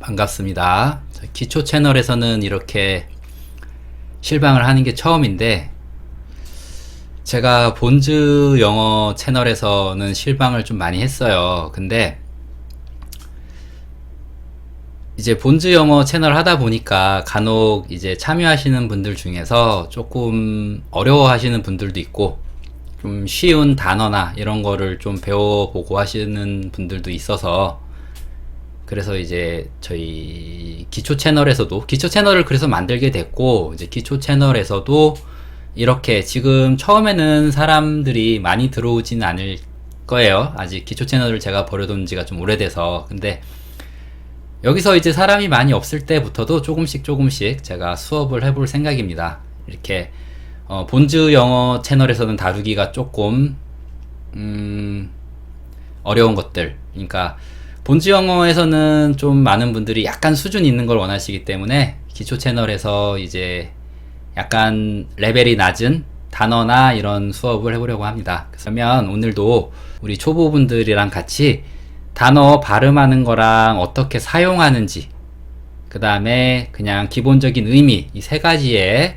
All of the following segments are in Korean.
반갑습니다. 기초 채널에서는 이렇게 실방을 하는 게 처음인데, 제가 본즈 영어 채널에서는 실방을 좀 많이 했어요. 근데 이제 본즈 영어 채널 하다 보니까 간혹 이제 참여하시는 분들 중에서 조금 어려워하시는 분들도 있고, 좀 쉬운 단어나 이런 거를 좀 배워보고 하시는 분들도 있어서, 그래서 이제 저희 기초 채널을 그래서 만들게 됐고, 이제 기초 채널에서도 이렇게 지금 처음에는 사람들이 많이 들어오진 않을 거예요. 아직 기초 채널을 제가 버려둔 지가 좀 오래돼서. 근데 여기서 이제 사람이 많이 없을 때부터도 조금씩 제가 수업을 해볼 생각입니다. 이렇게 본즈 영어 채널에서는 다루기가 조금 어려운 것들, 그러니까 본즈 영어에서는 좀 많은 분들이 약간 수준 있는 걸 원하시기 때문에 기초 채널에서 이제 약간 레벨이 낮은 단어나 이런 수업을 해보려고 합니다. 그러면 오늘도 우리 초보분들이랑 같이 단어 발음하는 거랑 어떻게 사용하는지, 그 다음에 그냥 기본적인 의미, 이 세 가지에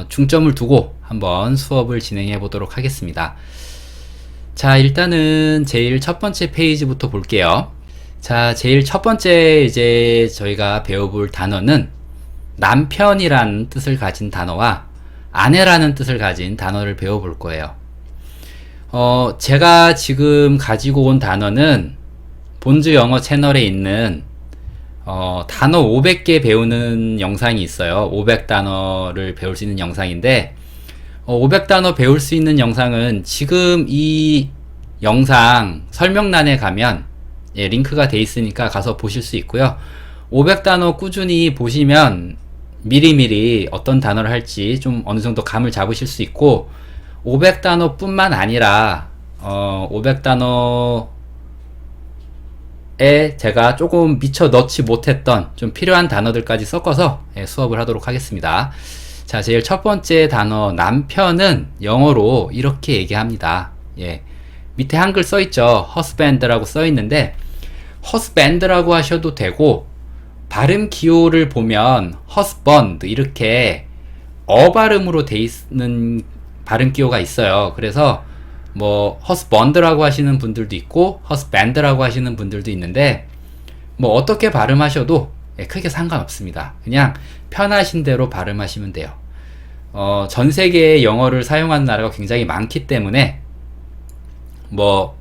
중점을 두고 한번 수업을 진행해 보도록 하겠습니다. 자, 일단은 제일 첫 번째 페이지부터 볼게요. 자, 제일 첫 번째 이제 저희가 배워볼 단어는 남편이라는 뜻을 가진 단어와 아내라는 뜻을 가진 단어를 배워볼 거예요. 제가 지금 가지고 온 단어는 본즈 영어 채널에 있는 단어 500개 배우는 영상이 있어요. 500단어를 배울 수 있는 영상인데, 500단어 배울 수 있는 영상은 지금 이 영상 설명란에 가면 링크가 돼 있으니까 가서 보실 수 있고요. 500단어 꾸준히 보시면 미리미리 어떤 단어를 할지 좀 어느 정도 감을 잡으실 수 있고, 500단어 뿐만 아니라 500단어에 제가 조금 미처 넣지 못했던 좀 필요한 단어들까지 섞어서 수업을 하도록 하겠습니다. 자, 제일 첫 번째 단어 남편은 영어로 이렇게 얘기합니다. 밑에 한글 써있죠. husband라고 써있는데 husband라고 하셔도 되고, 발음 기호를 보면 husband 이렇게 발음으로 돼 있는 발음 기호가 있어요. 그래서 뭐 husband라고 하시는 분들도 있고 husband라고 하시는 분들도 있는데, 뭐 어떻게 발음하셔도 크게 상관없습니다. 그냥 편하신 대로 발음하시면 돼요. 전 세계에 영어를 사용하는 나라가 굉장히 많기 때문에 뭐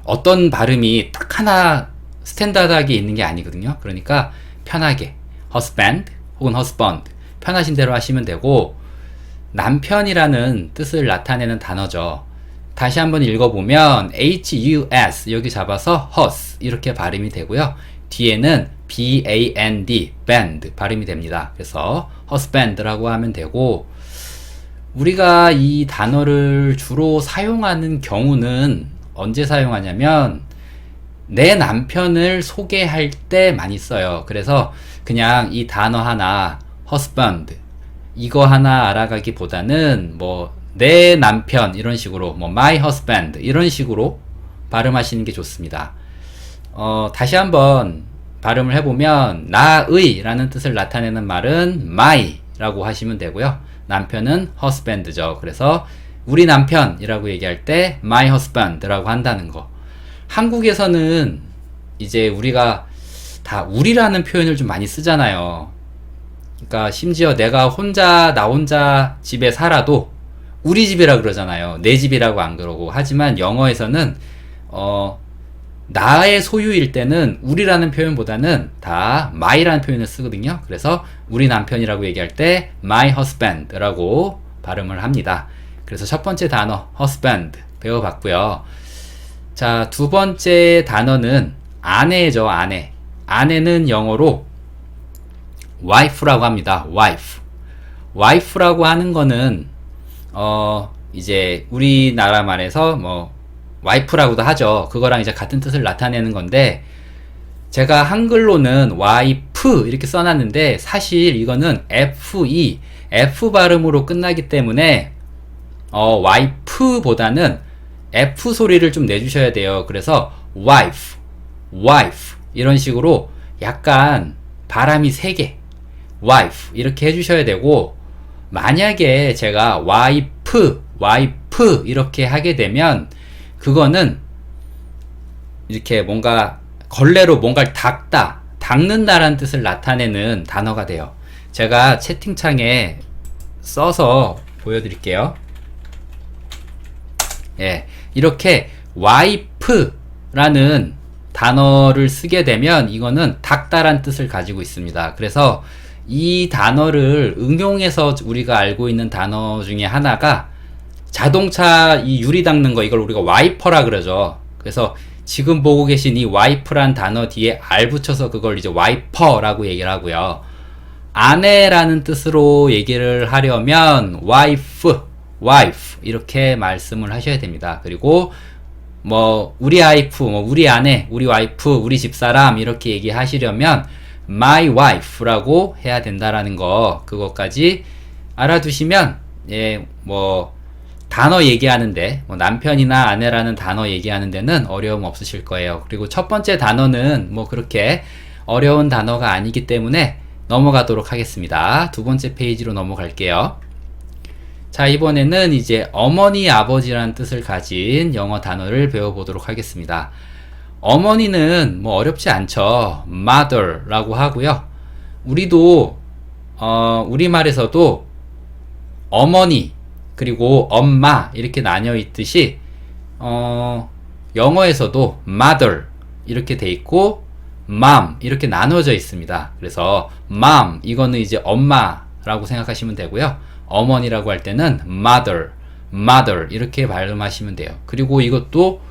어떤 발음이 딱 하나 스탠다드하게 있는 게 아니거든요. 그러니까 편하게 husband 혹은 husband 편하신 대로 하시면 되고, 남편이라는 뜻을 나타내는 단어죠. 다시 한번 읽어보면 hus 여기 잡아서 hus 이렇게 발음이 되고요. 뒤에는 band band 발음이 됩니다. 그래서 husband라고 하면 되고, 우리가 이 단어를 주로 사용하는 경우는 언제 사용하냐면 내 남편을 소개할 때 많이 써요. 그래서 그냥 이 단어 하나 husband 이거 하나 알아가기보다는 뭐 내 남편 이런 식으로 뭐 my husband 이런 식으로 발음하시는 게 좋습니다. 다시 한번 발음을 해보면 나의 라는 뜻을 나타내는 말은 my 라고 하시면 되고요. 남편은 husband죠. 그래서 우리 남편이라고 얘기할 때 my husband 라고 한다는 거. 한국에서는 이제 우리가 다 우리라는 표현을 좀 많이 쓰잖아요. 그러니까 심지어 나 혼자 집에 살아도 우리 집이라 그러잖아요. 내 집이라고 안 그러고. 하지만 영어에서는 나의 소유일 때는 우리라는 표현보다는 다 my라는 표현을 쓰거든요. 그래서 우리 남편이라고 얘기할 때 my husband라고 발음을 합니다. 그래서 첫 번째 단어 husband 배워봤고요. 자, 두 번째 단어는 아내죠. 아내. 아내는 영어로 wife라고 합니다. wife라고 하는 거는 이제 우리나라 말에서 뭐 와이프라고도 하죠. 그거랑 이제 같은 뜻을 나타내는 건데, 제가 한글로는 와이프 이렇게 써놨는데 사실 이거는 F 발음으로 끝나기 때문에 와이프보다는 F 소리를 좀 내주셔야 돼요. 그래서 wife 이런 식으로 약간 바람이 세게 wife 이렇게 해주셔야 되고, 만약에 제가 와이프 이렇게 하게 되면 그거는 이렇게 뭔가 걸레로 뭔가를 닦는다라는 뜻을 나타내는 단어가 돼요. 제가 채팅창에 써서 보여드릴게요. 예, 이렇게 와이프라는 단어를 쓰게 되면 이거는 닦다란 뜻을 가지고 있습니다. 그래서 이 단어를 응용해서 우리가 알고 있는 단어 중에 하나가 자동차 이 유리 닦는 거, 이걸 우리가 와이퍼라 그러죠. 그래서 지금 보고 계신 이 와이프란 단어 뒤에 R 붙여서 그걸 이제 와이퍼라고 얘기를 하고요. 아내라는 뜻으로 얘기를 하려면 wife 이렇게 말씀을 하셔야 됩니다. 그리고 뭐 우리 와이프, 뭐 우리 아내, 우리 와이프, 우리 집사람 이렇게 얘기하시려면 my wife라고 해야 된다라는 거, 그것까지 알아두시면 뭐 단어 얘기하는데, 뭐 남편이나 아내라는 단어 얘기하는 데는 어려움 없으실 거예요. 그리고 첫 번째 단어는 뭐 그렇게 어려운 단어가 아니기 때문에 넘어가도록 하겠습니다. 두 번째 페이지로 넘어갈게요. 자, 이번에는 이제 어머니, 아버지라는 뜻을 가진 영어 단어를 배워보도록 하겠습니다. 어머니는 뭐 어렵지 않죠. mother라고 하고요. 우리도 우리말에서도 어머니 그리고 엄마 이렇게 나뉘어 있듯이 영어에서도 mother 이렇게 돼 있고 mom 이렇게 나눠져 있습니다. 그래서 mom 이거는 이제 엄마라고 생각하시면 되고요. 어머니라고 할 때는 mother 이렇게 발음하시면 돼요. 그리고 이것도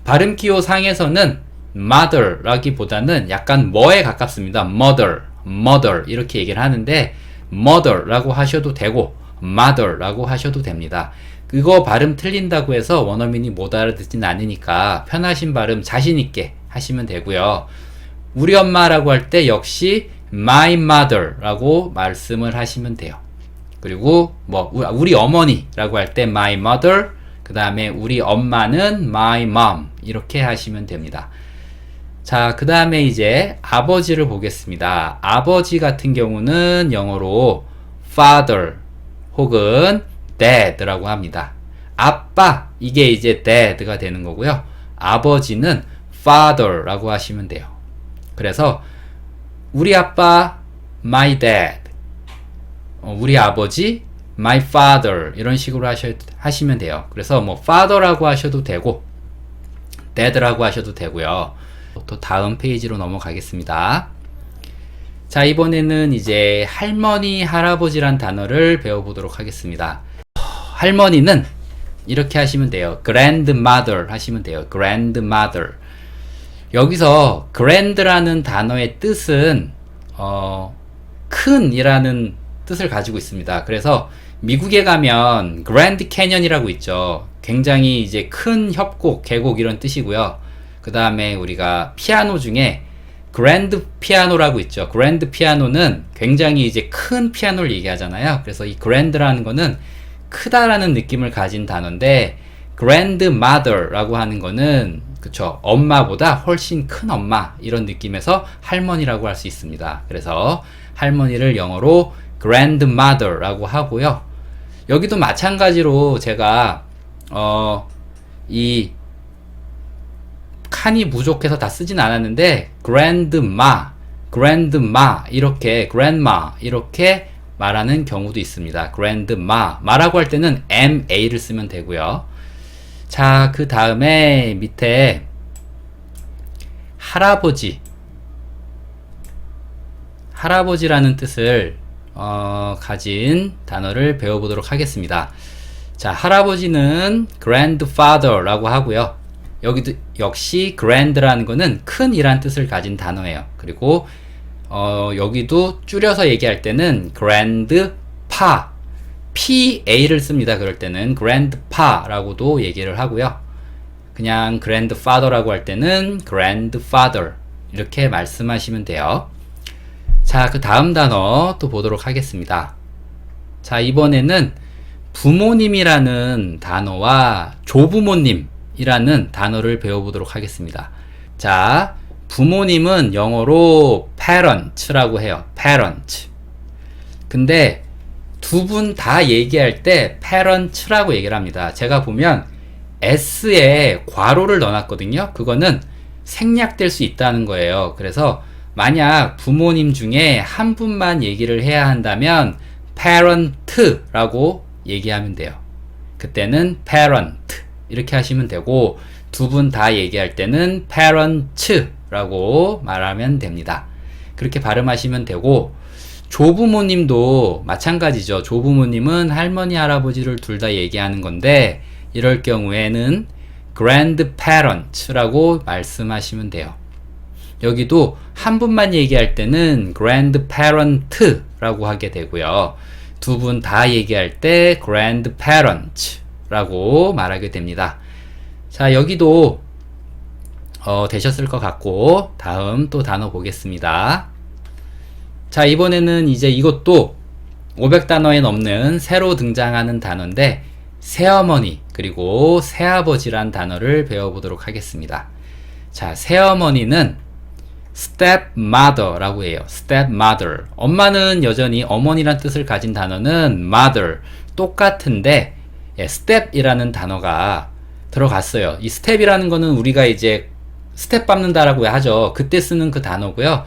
발음 기호 상에서는 mother라기보다는 약간 뭐에 가깝습니다. mother 이렇게 얘기를 하는데 mother라고 하셔도 되고 mother라고 하셔도 됩니다. 그거 발음 틀린다고 해서 원어민이 못 알아듣진 않으니까 편하신 발음 자신 있게 하시면 되고요. 우리 엄마라고 할 때 역시 my mother라고 말씀을 하시면 돼요. 그리고 뭐 우리 어머니라고 할 때 my mother, 그 다음에 우리 엄마는 my mom 이렇게 하시면 됩니다. 자, 그 다음에 이제 아버지를 보겠습니다. 아버지 같은 경우는 영어로 father 혹은 dad라고 합니다. 아빠, 이게 이제 dad가 되는 거고요. 아버지는 father라고 하시면 돼요. 그래서 우리 아빠 my dad, 우리 아버지 my father 이런 식으로 하시면 돼요. 그래서 뭐 father라고 하셔도 되고 dad라고 하셔도 되고요. 또 다음 페이지로 넘어가겠습니다. 자, 이번에는 이제 할머니, 할아버지란 단어를 배워보도록 하겠습니다. 할머니는 이렇게 하시면 돼요. grandmother 하시면 돼요. grandmother. 여기서 grand라는 단어의 뜻은 큰 이라는 뜻을 가지고 있습니다. 그래서 미국에 가면 그랜드 캐년이라고 있죠. 굉장히 이제 큰 협곡, 계곡 이런 뜻이고요. 그 다음에 우리가 피아노 중에 그랜드 피아노라고 있죠. 그랜드 피아노는 굉장히 이제 큰 피아노를 얘기하잖아요. 그래서 이 그랜드라는 거는 크다라는 느낌을 가진 단어인데, grandmother라고 하는 거는 그쵸, 엄마보다 훨씬 큰 엄마 이런 느낌에서 할머니라고 할 수 있습니다. 그래서 할머니를 영어로 grandmother라고 하고요. 여기도 마찬가지로 제가 이 칸이 부족해서 다 쓰진 않았는데 grandma 이렇게 grandma 이렇게 말하는 경우도 있습니다. grandma 마라고 할 때는 ma를 쓰면 되고요. 자, 그 다음에 밑에 할아버지라는 뜻을 가진 단어를 배워보도록 하겠습니다. 자, 할아버지는 grandfather라고 하고요. 여기도 역시 grand라는 거는 큰 이란 뜻을 가진 단어예요. 그리고 여기도 줄여서 얘기할 때는 grandpa, PA를 씁니다. 그럴 때는 grandpa라고도 얘기를 하고요. 그냥 grandfather라고 할 때는 grandfather 이렇게 말씀하시면 돼요. 자, 그 다음 단어 또 보도록 하겠습니다. 자, 이번에는 부모님이라는 단어와 조부모님이라는 단어를 배워보도록 하겠습니다. 자, 부모님은 영어로 parent라고 해요. parent. 근데 두 분 다 얘기할 때 parent라고 얘기를 합니다. 제가 보면 s에 괄호를 넣어놨거든요. 그거는 생략될 수 있다는 거예요. 그래서 만약 부모님 중에 한 분만 얘기를 해야 한다면 parent라고 얘기하면 돼요. 그때는 parent 이렇게 하시면 되고, 두 분 다 얘기할 때는 parents라고 말하면 됩니다. 그렇게 발음하시면 되고, 조부모님도 마찬가지죠. 조부모님은 할머니, 할아버지를 둘 다 얘기하는 건데, 이럴 경우에는 grandparents라고 말씀하시면 돼요. 여기도 한 분만 얘기할 때는 grandparent라고 하게 되고요. 두 분 다 얘기할 때 grandparents라고 말하게 됩니다. 자, 여기도 되셨을 것 같고, 다음 또 단어 보겠습니다. 자, 이번에는 이제 이것도 500단어에 넘는 새로 등장하는 단어인데, 새어머니 그리고 새아버지란 단어를 배워보도록 하겠습니다. 자, 새어머니는 stepmother라고 해요. stepmother. 엄마는 여전히 어머니란 뜻을 가진 단어는 mother. 똑같은데, step이라는 단어가 들어갔어요. 이 step이라는 거는 우리가 이제 스텝 밟는다라고 하죠. 그때 쓰는 그 단어고요.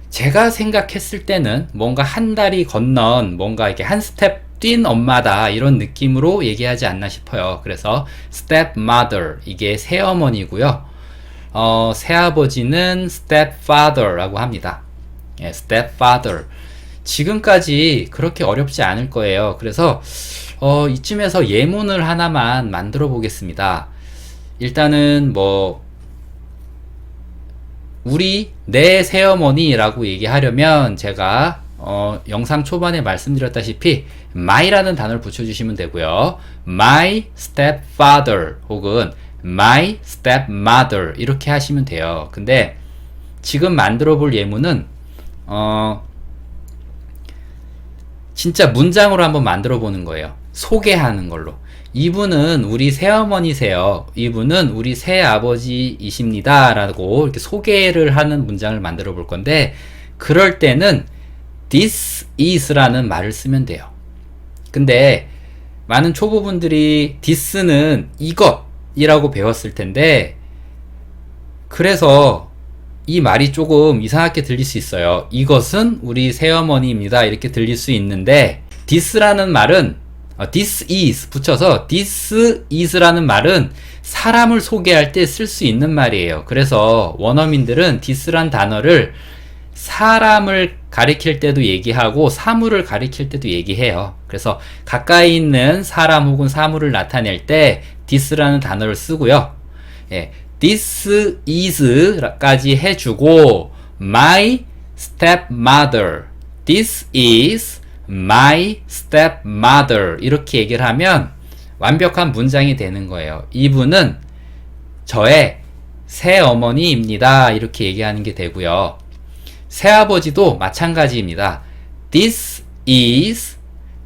제가 생각했을 때는 뭔가 한 다리 건넌, 뭔가 이렇게 한 스텝 뛴 엄마다, 이런 느낌으로 얘기하지 않나 싶어요. 그래서 stepmother, 이게 새어머니고요. 새아버지는 stepfather라고 합니다. 예, stepfather. 지금까지 그렇게 어렵지 않을 거예요. 그래서 이쯤에서 예문을 하나만 만들어 보겠습니다. 일단은 내 새어머니라고 얘기하려면 제가 영상 초반에 말씀드렸다시피 my라는 단어를 붙여주시면 되고요. my stepfather 혹은 my stepmother 이렇게 하시면 돼요. 근데 지금 만들어 볼 예문은 진짜 문장으로 한번 만들어 보는 거예요. 소개하는 걸로. 이분은 우리 새어머니세요. 이분은 우리 새아버지이십니다. 라고 이렇게 소개를 하는 문장을 만들어 볼 건데, 그럴 때는 this is라는 말을 쓰면 돼요. 근데 많은 초보분들이 this는 이것이라고 배웠을 텐데, 그래서 이 말이 조금 이상하게 들릴 수 있어요. 이것은 우리 새어머니입니다. 이렇게 들릴 수 있는데, this라는 말은 this is 붙여서 this is라는 말은 사람을 소개할 때 쓸 수 있는 말이에요. 그래서 원어민들은 this란 단어를 사람을 가리킬 때도 얘기하고 사물을 가리킬 때도 얘기해요. 그래서 가까이 있는 사람 혹은 사물을 나타낼 때 this라는 단어를 쓰고요. 예, this is까지 해주고 my stepmother, this is my stepmother 이렇게 얘기를 하면 완벽한 문장이 되는 거예요. 이분은 저의 새어머니입니다. 이렇게 얘기하는 게 되고요. 새아버지도 마찬가지입니다. This is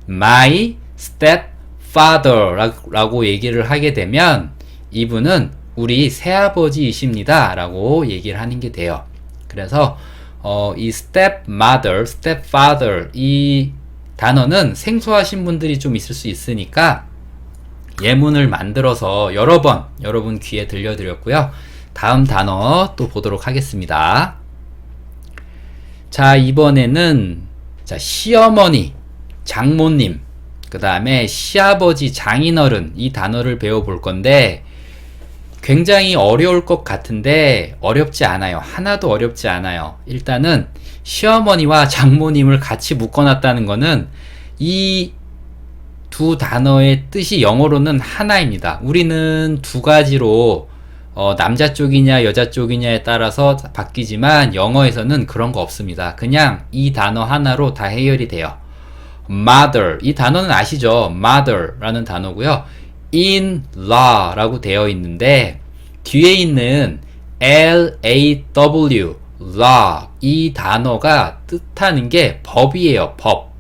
my stepfather 라고 얘기를 하게 되면 이분은 우리 새아버지이십니다. 라고 얘기를 하는 게 돼요. 그래서 이 stepmother, stepfather 이 단어는 생소하신 분들이 좀 있을 수 있으니까 예문을 만들어서 여러 번 여러분 귀에 들려드렸고요. 다음 단어 또 보도록 하겠습니다. 자, 이번에는 시어머니, 장모님, 그 다음에 시아버지, 장인어른 이 단어를 배워볼 건데 굉장히 어려울 것 같은데 어렵지 않아요. 하나도 어렵지 않아요. 일단은 시어머니와 장모님을 같이 묶어놨다는 거는 이 두 단어의 뜻이 영어로는 하나입니다. 우리는 두 가지로 남자 쪽이냐 여자 쪽이냐에 따라서 바뀌지만 영어에서는 그런 거 없습니다. 그냥 이 단어 하나로 다 해결이 돼요. mother, 이 단어는 아시죠? mother라는 단어고요. in-law라고 되어 있는데 뒤에 있는 L-A-W, law, 이 단어가 뜻하는 게 법이에요. 법.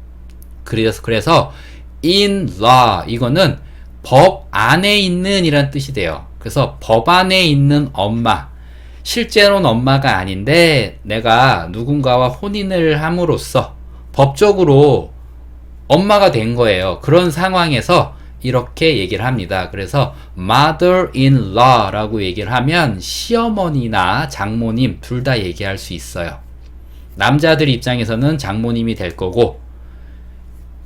그래서 in-law, 이거는 법 안에 있는 이란 뜻이 돼요. 그래서 법 안에 있는 엄마. 실제로는 엄마가 아닌데 내가 누군가와 혼인을 함으로써 법적으로 엄마가 된 거예요. 그런 상황에서 이렇게 얘기를 합니다. 그래서 mother-in-law 라고 얘기를 하면 시어머니나 장모님 둘 다 얘기할 수 있어요. 남자들 입장에서는 장모님이 될 거고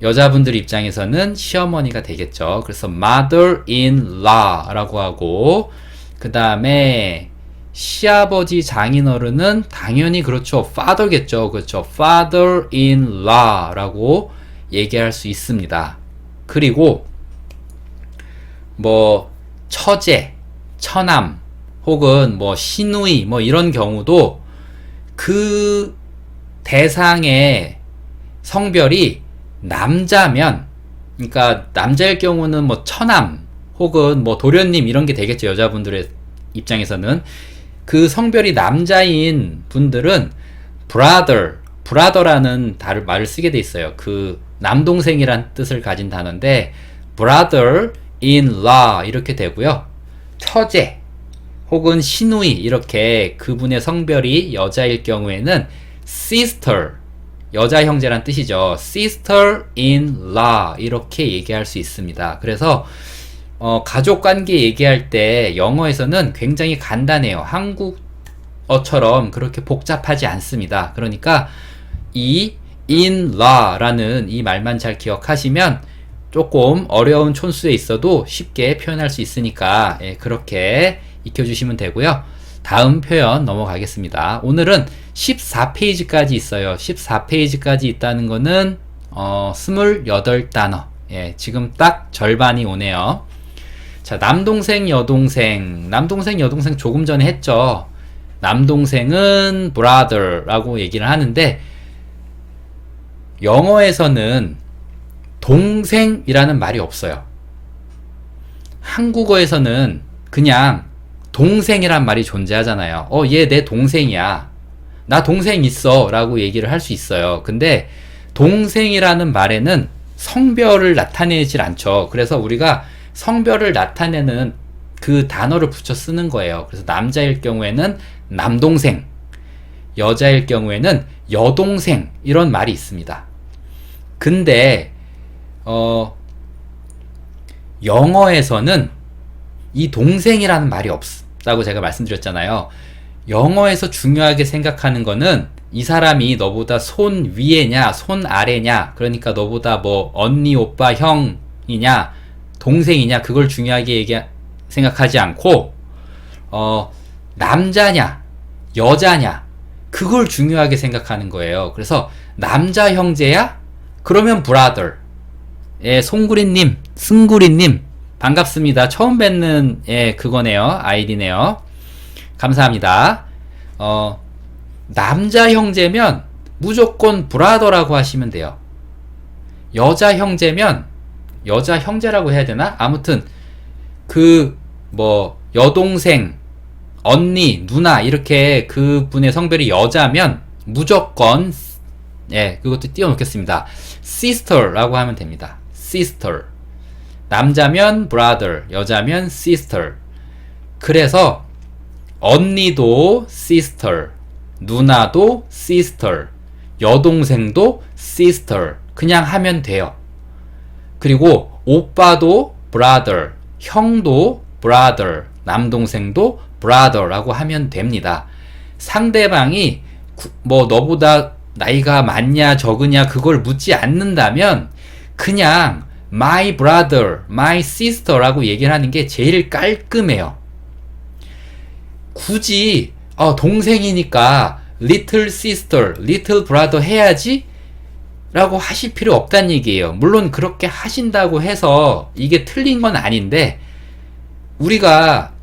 여자분들 입장에서는 시어머니가 되겠죠. 그래서 mother-in-law 라고 하고 그 다음에 시아버지 장인어른은 당연히 그렇죠. father겠죠. 그렇죠. father-in-law 라고 얘기할 수 있습니다. 그리고 뭐 처제, 처남 혹은 뭐 시누이 뭐 이런 경우도 그 대상의 성별이 남자면, 그러니까 남자일 경우는 뭐 처남 혹은 뭐 도련님 이런 게 되겠죠. 여자분들의 입장에서는 그 성별이 남자인 분들은 brother라는 말을 쓰게 돼 있어요. 그 남동생이란 뜻을 가진 단어인데 brother-in-law 이렇게 되고요. 처제 혹은 시누이 이렇게 그분의 성별이 여자일 경우에는 sister, 여자 형제란 뜻이죠. sister-in-law 이렇게 얘기할 수 있습니다. 그래서 가족관계 얘기할 때 영어에서는 굉장히 간단해요. 한국어처럼 그렇게 복잡하지 않습니다. 그러니까 이 in-law라는 이 말만 잘 기억하시면 조금 어려운 촌수에 있어도 쉽게 표현할 수 있으니까 그렇게 익혀주시면 되고요. 다음 표현 넘어가겠습니다. 오늘은 14페이지까지 있어요. 14페이지까지 있다는 거는 28단어. 지금 딱 절반이 오네요. 자, 남동생, 여동생. 남동생, 여동생 조금 전에 했죠. 남동생은 brother라고 얘기를 하는데 영어에서는 동생이라는 말이 없어요. 한국어에서는 그냥 동생이란 말이 존재하잖아요. 얘 내 동생이야. 나 동생 있어. 라고 얘기를 할 수 있어요. 근데 동생이라는 말에는 성별을 나타내질 않죠. 그래서 우리가 성별을 나타내는 그 단어를 붙여 쓰는 거예요. 그래서 남자일 경우에는 남동생, 여자일 경우에는 여동생 이런 말이 있습니다. 근데 영어에서는 이 동생이라는 말이 없다고 제가 말씀드렸잖아요. 영어에서 중요하게 생각하는 거는 이 사람이 너보다 손 위에냐 손 아래냐, 그러니까 너보다 뭐 언니 오빠 형이냐 동생이냐 그걸 중요하게 생각하지 않고 남자냐 여자냐 그걸 중요하게 생각하는 거예요. 그래서 남자 형제야? 그러면 brother. 송구리님, 승구리님 반갑습니다. 처음 뵙는 그거네요. 아이디네요. 감사합니다. 남자 형제면 무조건 브라더라고 하시면 돼요. 여자 형제면 여자 형제라고 해야 되나? 아무튼 여동생, 언니, 누나 이렇게 그분의 성별이 여자면 무조건 그것도 띄워놓겠습니다. sister라고 하면 됩니다. sister. 남자면 brother, 여자면 sister. 그래서 언니도 sister, 누나도 sister, 여동생도 sister 그냥 하면 돼요. 그리고 오빠도 brother, 형도 brother, 남동생도 brother라고 하면 됩니다. 상대방이 너보다 나이가 많냐 적으냐 그걸 묻지 않는다면 그냥 my brother, my sister라고 얘기를 하는 게 제일 깔끔해요. 굳이 동생이니까 little sister, little brother 해야지? 라고 하실 필요 없다는 얘기예요. 물론 그렇게 하신다고 해서 이게 틀린 건 아닌데 우리가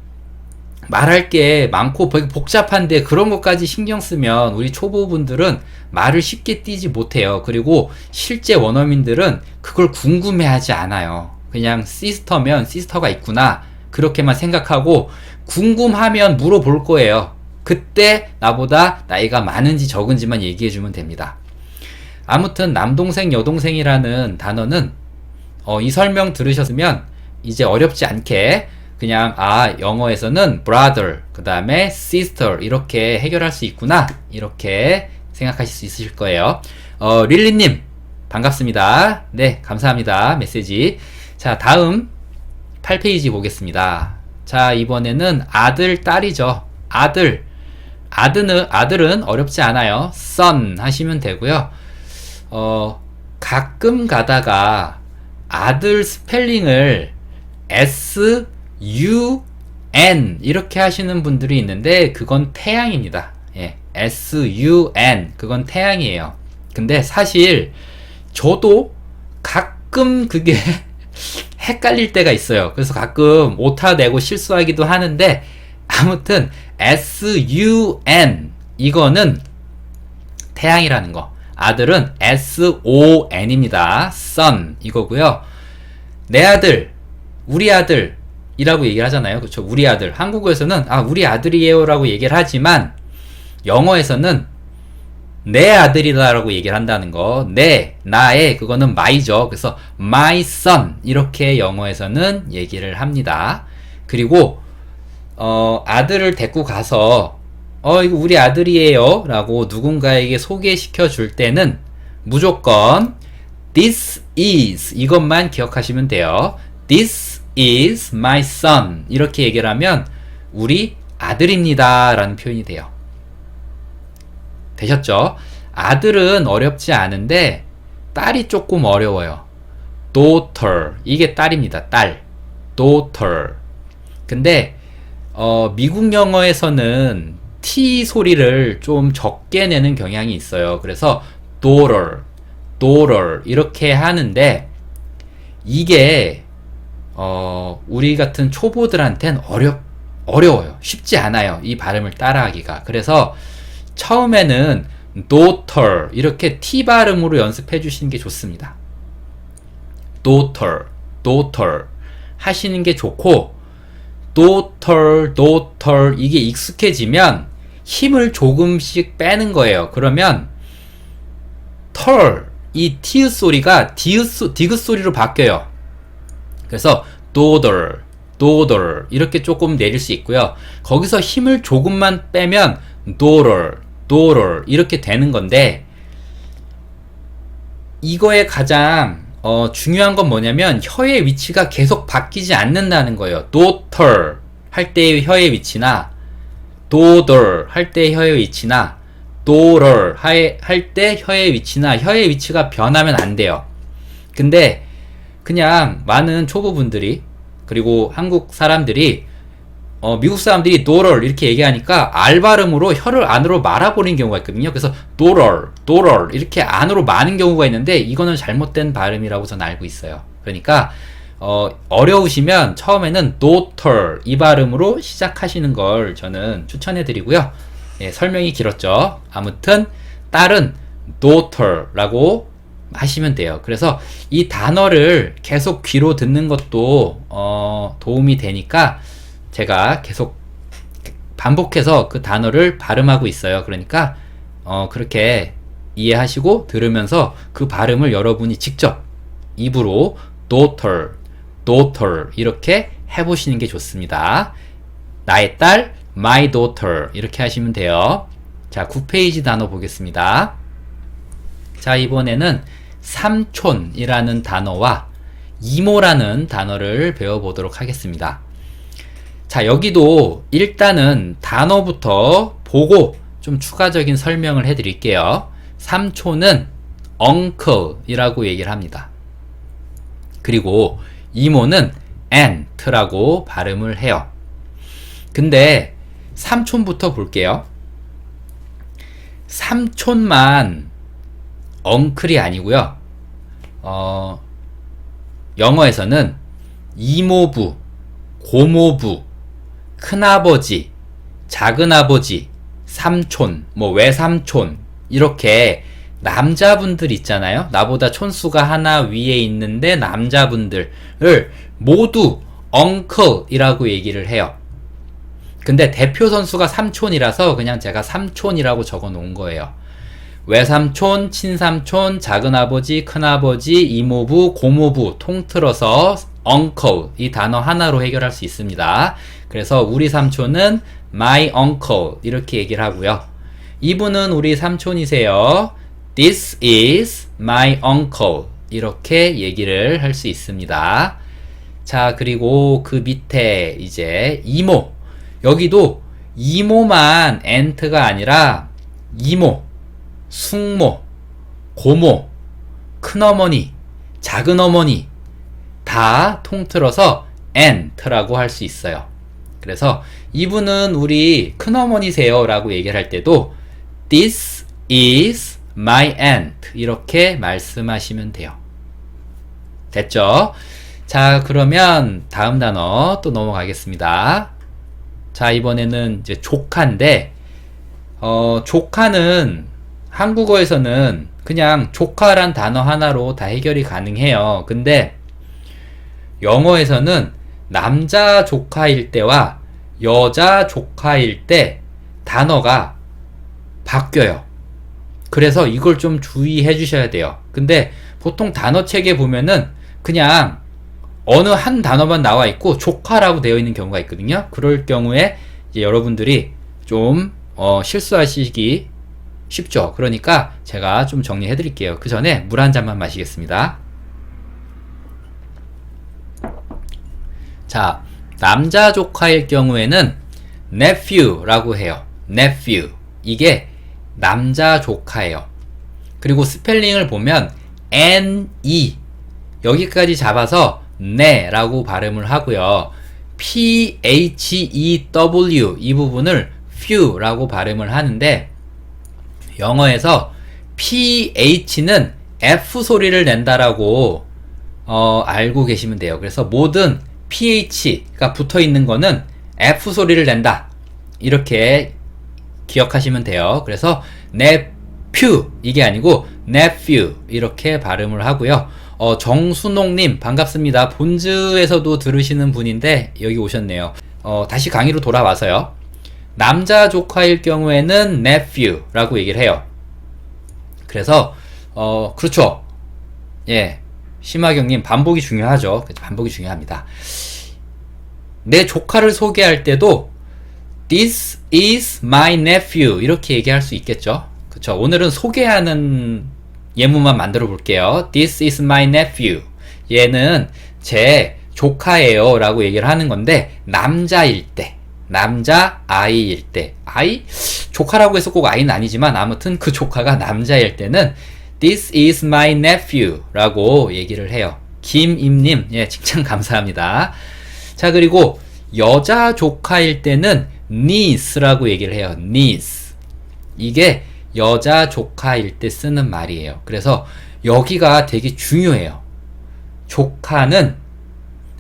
말할 게 많고 복잡한데 그런 것까지 신경 쓰면 우리 초보분들은 말을 쉽게 띄지 못해요. 그리고 실제 원어민들은 그걸 궁금해하지 않아요. 그냥 시스터면 시스터가 있구나 그렇게만 생각하고 궁금하면 물어볼 거예요. 그때 나보다 나이가 많은지 적은지만 얘기해주면 됩니다. 아무튼 남동생 여동생이라는 단어는 이 설명 들으셨으면 이제 어렵지 않게 그냥 영어에서는 brother 그 다음에 sister 이렇게 해결할 수 있구나 이렇게 생각하실 수 있으실 거예요. 릴리님 반갑습니다. 네, 감사합니다. 메시지. 자, 다음 8페이지 보겠습니다. 자, 이번에는 아들, 딸이죠. 아들은 어렵지 않아요. son 하시면 되고요. 가끔 가다가 아들 스펠링을 S, U, N 이렇게 하시는 분들이 있는데 그건 태양입니다. 예, S, U, N 그건 태양이에요. 근데 사실 저도 가끔 그게 헷갈릴 때가 있어요. 그래서 가끔 오타 내고 실수하기도 하는데 아무튼 S-U-N 이거는 태양이라는 거. 아들은 S-O-N입니다. son 이거고요. 내 아들, 우리 아들 이라고 얘기를 하잖아요. 그렇죠? 우리 아들. 한국어에서는 우리 아들이에요 라고 얘기를 하지만 영어에서는 내 아들이다라고 얘기를 한다는 거. 나의 그거는 my죠. 그래서 my son 이렇게 영어에서는 얘기를 합니다. 그리고 아들을 데리고 가서 이거 우리 아들이에요 라고 누군가에게 소개시켜 줄 때는 무조건 this is 이것만 기억하시면 돼요. This is my son 이렇게 얘기를 하면 우리 아들입니다 라는 표현이 돼요. 되셨죠? 아들은 어렵지 않은데 딸이 조금 어려워요. daughter 이게 딸입니다. 딸 daughter. 근데 미국 영어에서는 T 소리를 좀 적게 내는 경향이 있어요. 그래서 daughter 이렇게 하는데 이게 우리 같은 초보들한텐 어려워요. 쉽지 않아요. 이 발음을 따라하기가. 그래서 처음에는 daughter 이렇게 T 발음으로 연습해 주시는 게 좋습니다. daughter 하시는 게 좋고 daughter 이게 익숙해지면 힘을 조금씩 빼는 거예요. 그러면 이 티읕 소리가 디귿 소리로 바뀌어요. 그래서 daughter 이렇게 조금 내릴 수 있고요. 거기서 힘을 조금만 빼면 daughter 이렇게 되는 건데 이거의 가장 중요한 건 뭐냐면 혀의 위치가 계속 바뀌지 않는다는 거예요. daughter 할 때의 혀의 위치나 daughter 할 때의 혀의 위치나 daughter 할 때 혀의 위치나 혀의 위치가 변하면 안 돼요. 근데 그냥 많은 초보분들이 그리고 한국 사람들이 미국 사람들이 daughter 이렇게 얘기하니까 알 발음으로 혀를 안으로 말아버리는 경우가 있거든요. 그래서 daughter 이렇게 안으로 마는 경우가 있는데 이거는 잘못된 발음이라고 저는 알고 있어요. 그러니까 어려우시면 처음에는 daughter 이 발음으로 시작하시는 걸 저는 추천해 드리고요. 예, 설명이 길었죠. 아무튼 딸은 daughter라고 하시면 돼요. 그래서 이 단어를 계속 귀로 듣는 것도 도움이 되니까 제가 계속 반복해서 그 단어를 발음하고 있어요. 그러니까 그렇게 이해하시고 들으면서 그 발음을 여러분이 직접 입으로 daughter 이렇게 해보시는 게 좋습니다. 나의 딸 my daughter 이렇게 하시면 돼요. 자, 9페이지 단어 보겠습니다. 자, 이번에는 삼촌이라는 단어와 이모라는 단어를 배워보도록 하겠습니다. 자, 여기도 일단은 단어부터 보고 좀 추가적인 설명을 해드릴게요. 삼촌은 uncle 이라고 얘기를 합니다. 그리고 이모는 aunt라고 발음을 해요. 근데 삼촌부터 볼게요. 삼촌만 uncle이 아니고요. 영어에서는 이모부, 고모부, 큰아버지, 작은아버지, 삼촌, 외삼촌 이렇게 남자분들 있잖아요. 나보다 촌수가 하나 위에 있는데 남자분들을 모두 uncle이라고 얘기를 해요. 근데 대표 선수가 삼촌이라서 그냥 제가 삼촌이라고 적어 놓은 거예요. 외삼촌, 친삼촌, 작은아버지, 큰아버지, 이모부, 고모부 통틀어서 uncle 이 단어 하나로 해결할 수 있습니다. 그래서 우리 삼촌은 my uncle 이렇게 얘기를 하고요. 이분은 우리 삼촌이세요. This is my uncle 이렇게 얘기를 할 수 있습니다. 자, 그리고 그 밑에 이제 이모. 여기도 이모만 aunt가 아니라 이모, 숙모, 고모, 큰어머니, 작은어머니 다 통틀어서 aunt라고 할 수 있어요. 그래서 이분은 우리 큰어머니세요 라고 얘기를 할 때도 This is my aunt 이렇게 말씀하시면 돼요. 됐죠? 자, 그러면 다음 단어 또 넘어가겠습니다. 자, 이번에는 이제 조카인데 조카는 한국어에서는 그냥 조카란 단어 하나로 다 해결이 가능해요. 근데 영어에서는 남자 조카일 때와 여자 조카일 때 단어가 바뀌어요. 그래서 이걸 좀 주의해 주셔야 돼요. 근데 보통 단어책에 보면은 그냥 어느 한 단어만 나와 있고 조카라고 되어 있는 경우가 있거든요. 그럴 경우에 이제 여러분들이 좀 실수하시기 쉽죠. 그러니까 제가 좀 정리해 드릴게요. 그 전에 물 한 잔만 마시겠습니다. 자, 남자 조카일 경우에는 nephew라고 해요. nephew. 이게 남자 조카예요. 그리고 스펠링을 보면 ne 여기까지 잡아서 네라고 발음을 하고요. phew 이 부분을 few라고 발음을 하는데 영어에서 ph는 f 소리를 낸다라고 알고 계시면 돼요. 그래서 모든 ph가 붙어 있는 거는 f 소리를 낸다 이렇게 기억하시면 돼요. 그래서 nephew 이게 아니고 nephew 이렇게 발음을 하고요. 정순옥님 반갑습니다. 본즈에서도 들으시는 분인데 여기 오셨네요. 다시 강의로 돌아와서요. 남자 조카일 경우에는 nephew라고 얘기를 해요. 그래서 그렇죠. 예, 심하경님 반복이 중요하죠. 반복이 중요합니다. 내 조카를 소개할 때도 This is my nephew 이렇게 얘기할 수 있겠죠. 그쵸. 오늘은 소개하는 예문만 만들어 볼게요. This is my nephew. 얘는 제 조카예요 라고 얘기를 하는 건데 남자일 때, 남자 아이일 때, 아이? 조카라고 해서 꼭 아이는 아니지만 아무튼 그 조카가 남자일 때는 This is my nephew 라고 얘기를 해요. 김임님, 예, 칭찬 감사합니다. 자, 그리고 여자 조카일 때는 niece라고 얘기를 해요. niece. 이게 여자 조카일 때 쓰는 말이에요. 그래서 여기가 되게 중요해요. 조카는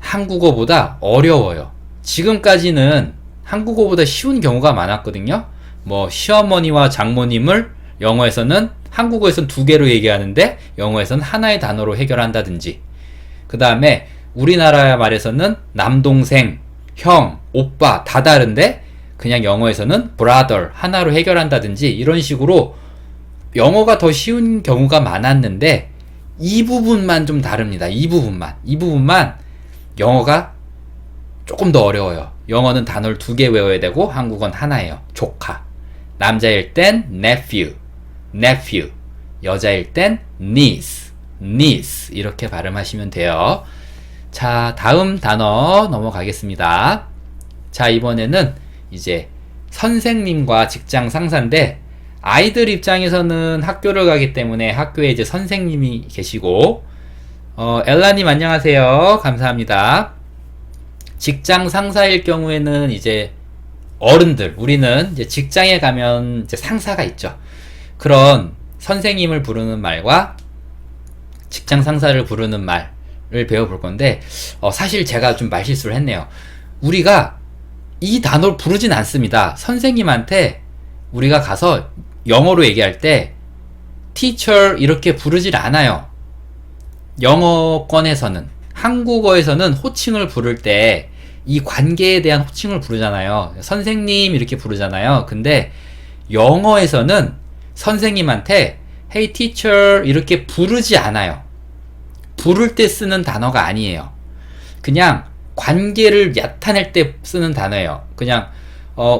한국어보다 어려워요. 지금까지는 한국어보다 쉬운 경우가 많았거든요. 뭐 시어머니와 장모님을 영어에서는 한국어에서는 두 개로 얘기하는데 영어에서는 하나의 단어로 해결한다든지, 그 다음에 우리나라 말에서는 남동생, 형, 오빠 다 다른데 그냥 영어에서는 brother 하나로 해결한다든지 이런 식으로 영어가 더 쉬운 경우가 많았는데 이 부분만 좀 다릅니다. 이 부분만 영어가 조금 더 어려워요. 영어는 단어를 두 개 외워야 되고 한국어는 하나예요. 조카. 남자일 땐 nephew, 여자일 땐 niece 이렇게 발음하시면 돼요. 자, 다음 단어 넘어가겠습니다. 자, 이번에는 이제 선생님과 직장 상사인데 아이들 입장에서는 학교를 가기 때문에 학교에 이제 선생님이 계시고 엘라님 안녕하세요. 감사합니다. 직장 상사일 경우에는 이제 어른들, 우리는 이제 직장에 가면 이제 상사가 있죠. 그런 선생님을 부르는 말과 직장 상사를 부르는 말을 배워볼 건데 사실 제가 좀 말실수를 했네요. 우리가 이 단어를 부르진 않습니다. 선생님한테 우리가 가서 영어로 얘기할 때 teacher 이렇게 부르질 않아요. 영어권에서는. 한국어에서는 호칭을 부를 때 이 관계에 대한 호칭을 부르잖아요. 선생님 이렇게 부르잖아요. 근데 영어에서는 선생님한테 hey teacher 이렇게 부르지 않아요. 부를 때 쓰는 단어가 아니에요. 그냥 관계를 나타낼 때 쓰는 단어예요. 그냥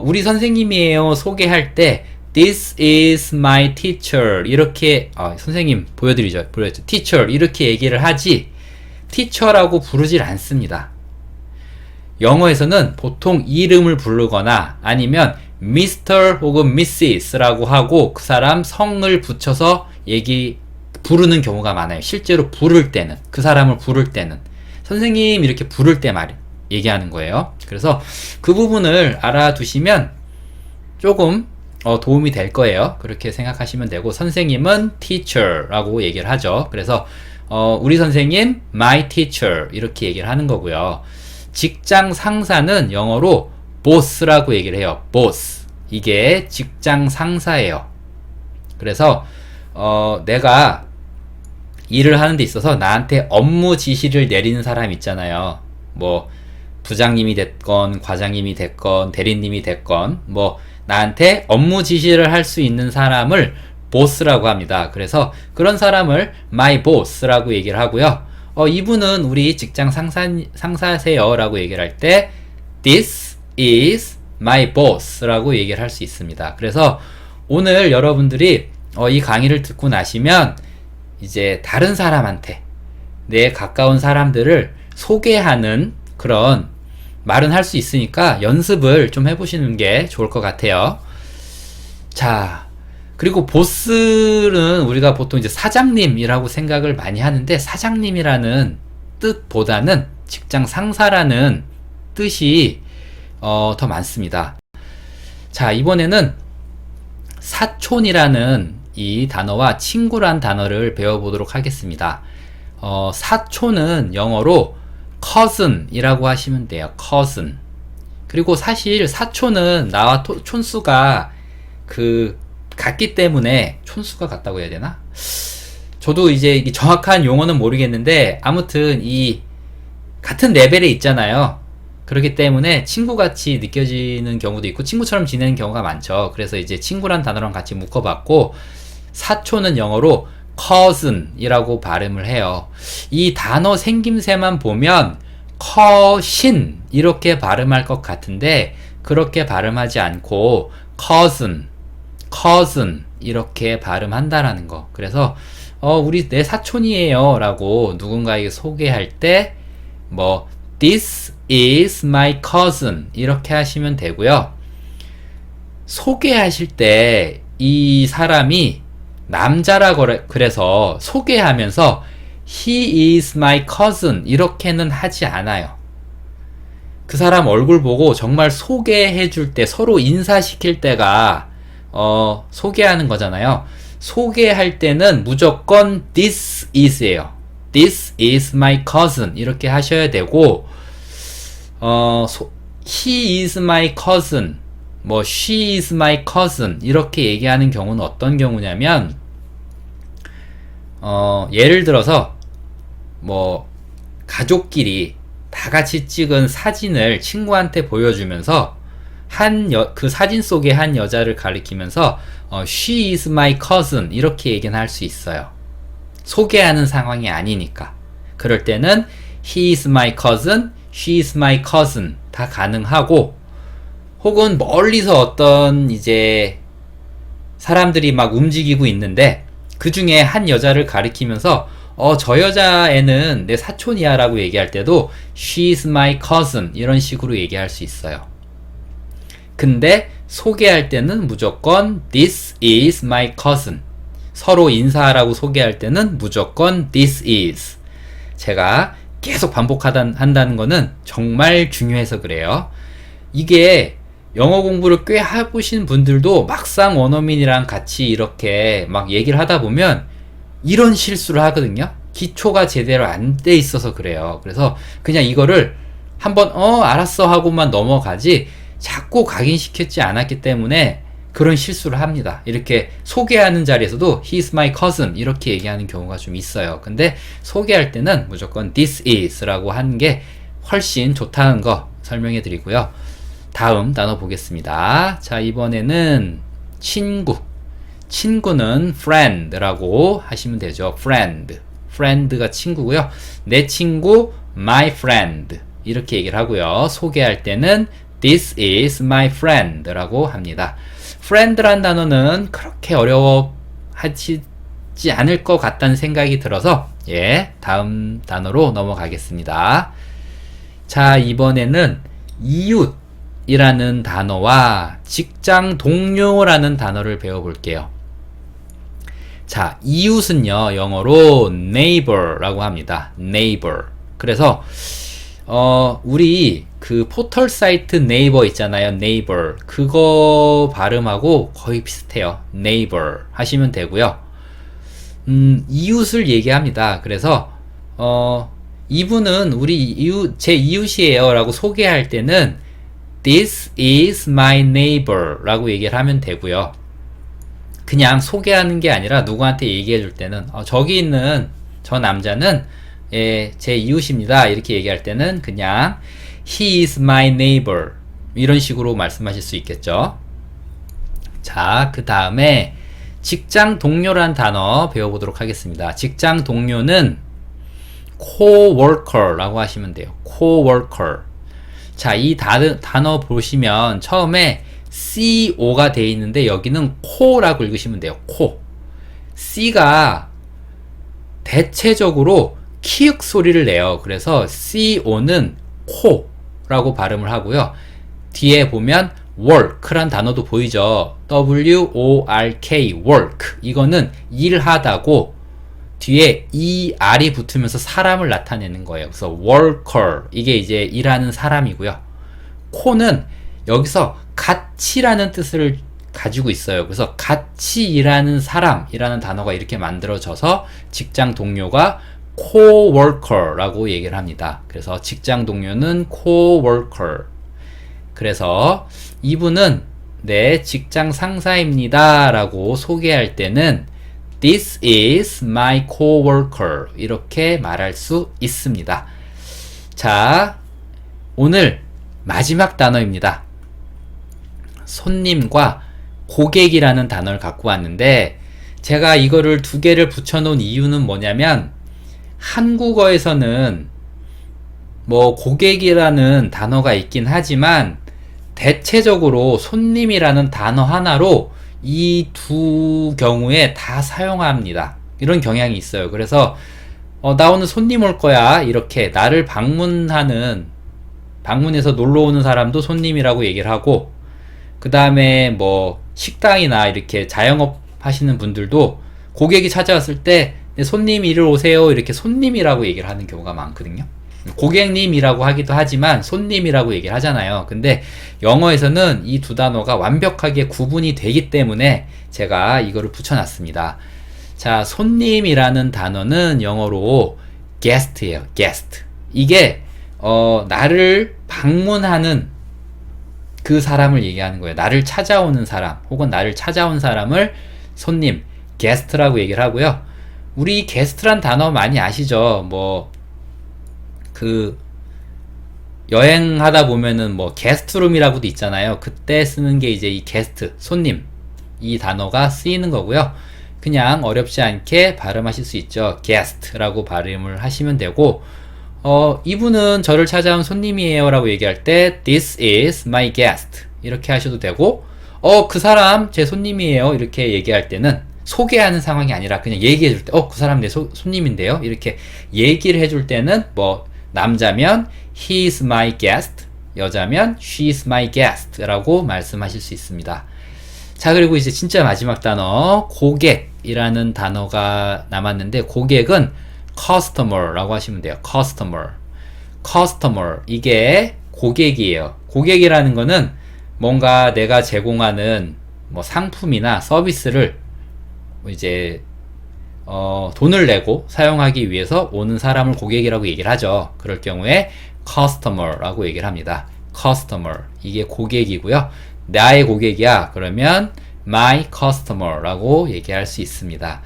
우리 선생님이에요 소개할 때 This is my teacher 이렇게 선생님 보여드리죠. teacher 이렇게 얘기를 하지 teacher라고 부르질 않습니다. 영어에서는 보통 이름을 부르거나 아니면 Mr. 혹은 Mrs.라고 하고 그 사람 성을 붙여서 부르는 경우가 많아요. 실제로 부를 때는, 그 사람을 부를 때는 선생님 이렇게 부를 때 얘기하는 거예요. 그래서 그 부분을 알아두시면 조금 도움이 될 거예요. 그렇게 생각하시면 되고, 선생님은 teacher라고 얘기를 하죠. 그래서 우리 선생님 my teacher 이렇게 얘기를 하는 거고요. 직장 상사는 영어로 boss라고 얘기를 해요. boss. 이게 직장 상사예요. 그래서 내가 일을 하는 데 있어서 나한테 업무 지시를 내리는 사람 있잖아요. 뭐 부장님이 됐건 과장님이 됐건 대리님이 됐건 뭐 나한테 업무 지시를 할 수 있는 사람을 보스라고 합니다. 그래서 그런 사람을 my boss라고 얘기를 하고요. 이분은 우리 직장 상사세요 라고 얘기를 할 때 this is my boss 라고 얘기를 할 수 있습니다. 그래서 오늘 여러분들이 이 강의를 듣고 나시면 이제 다른 사람한테 내 가까운 사람들을 소개하는 그런 말은 할 수 있으니까 연습을 좀 해보시는 게 좋을 것 같아요. 자, 그리고 보스는 우리가 보통 이제 사장님이라고 생각을 많이 하는데 사장님이라는 뜻보다는 직장 상사라는 뜻이 더 많습니다. 자, 이번에는 사촌이라는 이 단어와 친구란 단어를 배워보도록 하겠습니다. 사촌은 영어로 cousin이라고 하시면 돼요. cousin. 그리고 사실 사촌은 나와 촌수가 같기 때문에 촌수가 같다고 해야 되나? 저도 이제 정확한 용어는 모르겠는데 아무튼 이 같은 레벨에 있잖아요. 그렇기 때문에 친구같이 느껴지는 경우도 있고 친구처럼 지내는 경우가 많죠. 그래서 이제 친구란 단어랑 같이 묶어봤고 사촌은 영어로 cousin이라고 발음을 해요. 이 단어 생김새만 보면 cousin 이렇게 발음할 것 같은데 그렇게 발음하지 않고 cousin 이렇게 발음한다라는 거. 그래서 우리 내 사촌이에요 라고 누군가에게 소개할 때 뭐 this is my cousin 이렇게 하시면 되고요. 소개하실 때 이 사람이 남자라고 그래서 소개하면서 he is my cousin 이렇게는 하지 않아요. 그 사람 얼굴 보고 정말 소개해 줄 때 서로 인사시킬 때가 소개하는 거잖아요. 소개할 때는 무조건 this is예요. This is my cousin 이렇게 하셔야 되고 he is my cousin 뭐 she is my cousin 이렇게 얘기하는 경우는 어떤 경우냐면 예를 들어서 뭐 가족끼리 다 같이 찍은 사진을 친구한테 보여주면서 그 사진 속의 한 여자를 가리키면서 she is my cousin 이렇게 얘기는 할 수 있어요. 소개하는 상황이 아니니까. 그럴 때는 he is my cousin, she is my cousin 다 가능하고 혹은 멀리서 어떤 이제 사람들이 막 움직이고 있는데 그 중에 한 여자를 가리키면서 저 여자애는 내 사촌이야 라고 얘기할 때도 she is my cousin 이런 식으로 얘기할 수 있어요. 근데 소개할 때는 무조건 this is my cousin 서로 인사하라고 소개할 때는 무조건 this is 제가 계속 반복한다는 거는 정말 중요해서 그래요. 이게 영어 공부를 꽤 해보신 분들도 막상 원어민이랑 같이 이렇게 막 얘기를 하다 보면 이런 실수를 하거든요. 기초가 제대로 안 돼 있어서 그래요. 그래서 그냥 이거를 한번 알았어 하고만 넘어가지 자꾸 각인시켰지 않았기 때문에 그런 실수를 합니다. 이렇게 소개하는 자리에서도 he is my cousin 이렇게 얘기하는 경우가 좀 있어요. 근데 소개할 때는 무조건 this is 라고 하는 게 훨씬 좋다는 거 설명해 드리고요. 다음 단어 보겠습니다. 자, 이번에는 친구는 friend라고 하시면 되죠. friend가 친구고요. 내 친구 my friend 이렇게 얘기를 하고요. 소개할 때는 this is my friend 라고 합니다. friend란 단어는 그렇게 어려워하지 않을 것 같다는 생각이 들어서 다음 단어로 넘어가겠습니다. 자, 이번에는 이웃이라는 단어와 직장 동료라는 단어를 배워볼게요. 자, 이웃은요, 영어로 neighbor라고 합니다. neighbor. 그래서 우리 그 포털 사이트 네이버 있잖아요. 네이버. 그거 발음하고 거의 비슷해요. neighbor 하시면 되고요. 이웃을 얘기합니다. 그래서 이분은 제 이웃이에요 라고 소개할 때는 this is my neighbor 라고 얘기를 하면 되고요. 그냥 소개하는 게 아니라 누구한테 얘기해 줄 때는 저기 있는 저 남자는 제 이웃입니다 이렇게 얘기할 때는 그냥 he is my neighbor 이런 식으로 말씀하실 수 있겠죠. 자, 그 다음에 직장 동료란 단어 배워보도록 하겠습니다. 직장 동료는 coworker라고 하시면 돼요. coworker. 자, 이 단어 보시면 처음에 CO가 돼 있는데 여기는 co라고 읽으시면 돼요. co. C가 대체적으로 키읔 소리를 내요. 그래서 CO는 co라고 발음을 하고요. 뒤에 보면 work란 단어도 보이죠. WORK, work. 이거는 일하다고 뒤에 ER이 붙으면서 사람을 나타내는 거예요. 그래서 worker. 이게 이제 일하는 사람이고요. co는 여기서 같이라는 뜻을 가지고 있어요. 그래서 같이 일하는 사람이라는 단어가 이렇게 만들어져서 직장 동료가 coworker라고 얘기를 합니다. 그래서 직장 동료는 coworker. 그래서 이분은 내 직장 상사입니다 라고 소개할 때는 this is my coworker 이렇게 말할 수 있습니다. 자, 오늘 마지막 단어입니다. 손님과 고객이라는 단어를 갖고 왔는데 제가 이거를 두 개를 붙여놓은 이유는 뭐냐면 한국어에서는 뭐 고객이라는 단어가 있긴 하지만 대체적으로 손님이라는 단어 하나로 이 두 경우에 다 사용합니다. 이런 경향이 있어요. 그래서 나 오늘 손님 올 거야 이렇게 나를 방문해서 놀러 오는 사람도 손님이라고 얘기를 하고 그 다음에 뭐 식당이나 이렇게 자영업 하시는 분들도 고객이 찾아왔을 때 손님 이리 오세요 이렇게 손님이라고 얘기를 하는 경우가 많거든요. 고객님이라고 하기도 하지만 손님이라고 얘기를 하잖아요. 근데 영어에서는 이 두 단어가 완벽하게 구분이 되기 때문에 제가 이거를 붙여놨습니다. 자, 손님이라는 단어는 영어로 guest예요. guest. 이게 나를 방문하는 그 사람을 얘기하는 거예요. 나를 찾아오는 사람 혹은 나를 찾아온 사람을 손님, 게스트라고 얘기를 하고요. 우리 게스트란 단어 많이 아시죠? 여행하다 보면은 게스트룸이라고도 있잖아요. 그때 쓰는 게 이제 이 게스트, 손님 이 단어가 쓰이는 거고요. 그냥 어렵지 않게 발음하실 수 있죠. 게스트라고 발음을 하시면 되고 이분은 저를 찾아온 손님이에요 라고 얘기할 때 this is my guest 이렇게 하셔도 되고 그 사람 제 손님이에요 이렇게 얘기할 때는 소개하는 상황이 아니라 그냥 얘기해 줄 때 그 사람 내 손님인데요 이렇게 얘기를 해줄 때는 남자면 he is my guest 여자면 she is my guest 라고 말씀하실 수 있습니다. 자, 그리고 이제 진짜 마지막 단어 고객이라는 단어가 남았는데 고객은 customer라고 하시면 돼요. customer 이게 고객이에요. 고객이라는 거는 뭔가 내가 제공하는 상품이나 서비스를 이제 돈을 내고 사용하기 위해서 오는 사람을 고객이라고 얘기를 하죠. 그럴 경우에 customer라고 얘기를 합니다. customer 이게 고객이고요. 나의 고객이야 그러면 my customer라고 얘기할 수 있습니다.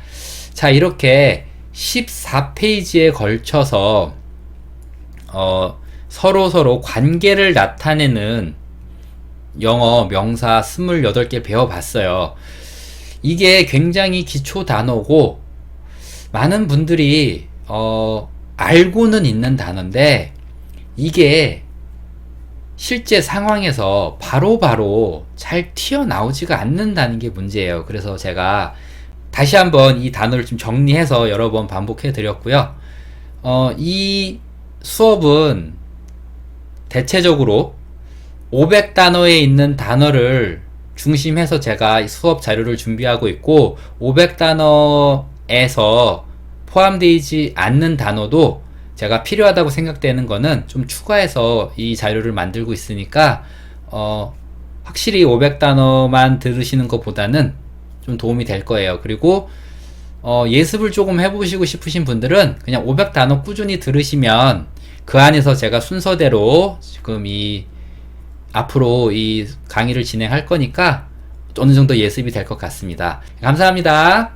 자, 이렇게 14페이지에 걸쳐서 서로 관계를 나타내는 영어 명사 28개 배워봤어요. 이게 굉장히 기초 단어고 많은 분들이 알고는 있는 단어인데 이게 실제 상황에서 바로바로 잘 튀어나오지가 않는다는 게 문제예요. 그래서 제가 다시 한번 이 단어를 좀 정리해서 여러 번 반복해 드렸고요. 이 수업은 대체적으로 500단어에 있는 단어를 중심해서 제가 이 수업 자료를 준비하고 있고 500단어에서 포함되지 않는 단어도 제가 필요하다고 생각되는 거는 좀 추가해서 이 자료를 만들고 있으니까 확실히 500단어만 들으시는 것보다는 좀 도움이 될 거예요. 그리고 예습을 조금 해보시고 싶으신 분들은 그냥 500단어 꾸준히 들으시면 그 안에서 제가 순서대로 지금 앞으로 이 강의를 진행할 거니까 어느 정도 예습이 될 것 같습니다. 감사합니다.